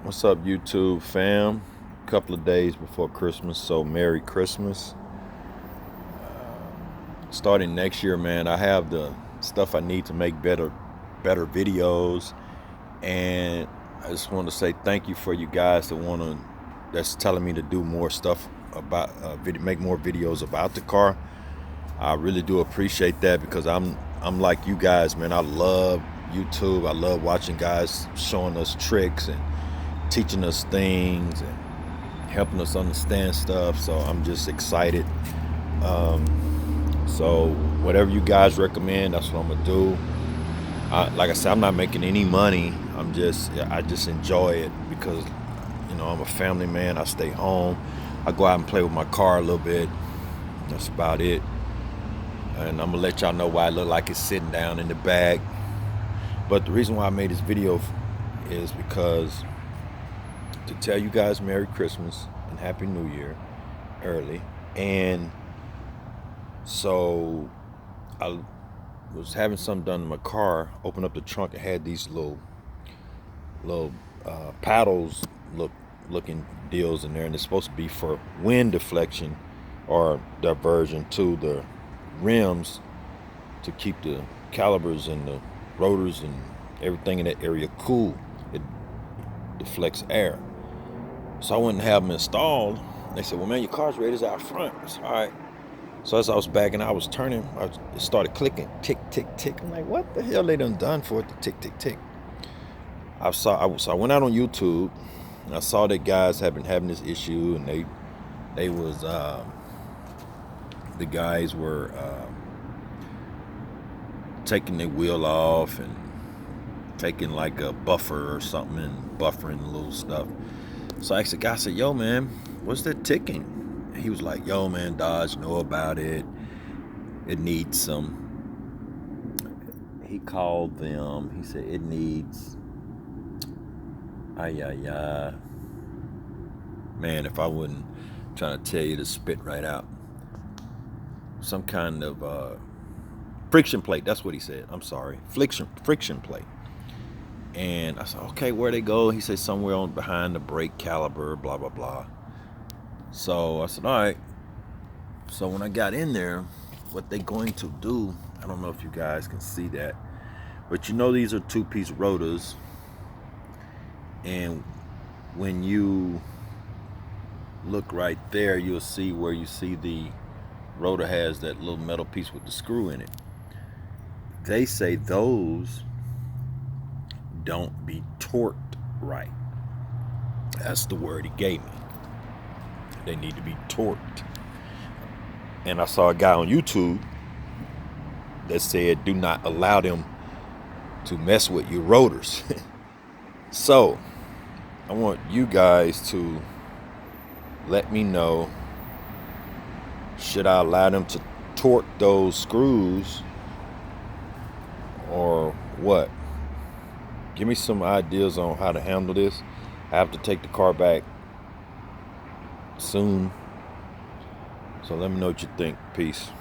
What's up, YouTube fam? A couple of days before Christmas, so Merry Christmas. Starting next year, man, I have the stuff I need to make better videos, and I just want to say thank you for you guys that's telling me to do more stuff about make more videos about the car. I really do appreciate that because I'm like you guys, man. I love YouTube. I love watching guys showing us tricks and teaching us things and helping us understand stuff. So I'm just excited. So whatever you guys recommend, that's what I'm gonna do. Like I said, I'm not making any money. I just enjoy it because I'm a family man. I stay home. I go out and play with my car a little bit. That's about it. And I'm gonna let y'all know why I look like it's sitting down in the bag. But the reason why I made this video is because to tell you guys Merry Christmas and Happy New Year early. And so I was having something done in my car, opened up the trunk and had these little paddles looking deals in there, and it's supposed to be for wind deflection or diversion to the rims to keep the calipers and the rotors and everything in that area cool. It deflects air. So I went and have them installed. They said, well, man, your car's rated out front. I said, all right. So as I was backing, I was turning, it started clicking, tick, tick, tick. I'm like, what the hell they done for it to tick, tick, tick? So I went out on YouTube, and I saw that guys have been having this issue, and the guys were taking their wheel off and taking like a buffer or something and buffering a little stuff. So I asked the guy, I said, yo, man, what's that ticking? And he was like, yo, man, Dodge know about it. It needs some. He called them. He said it needs. Man, if I wasn't trying to tell you to spit right out. Some kind of friction plate. That's what he said. I'm sorry. Friction plate. And I said, okay, where they go? He said somewhere on behind the brake caliper, blah, blah, blah. So I said, all right. So when I got in there, what they're going to do, I don't know if you guys can see that, but these are two-piece rotors. And when you look right there, you'll see where you see the rotor has that little metal piece with the screw in it. They say those don't be torqued right. That's the word he gave me. They need to be torqued. And I saw a guy on YouTube that said, do not allow them to mess with your rotors. So I want you guys to let me know, should I allow them to torque those screws or what? Give me some ideas on how to handle this. I have to take the car back soon. So let me know what you think. Peace.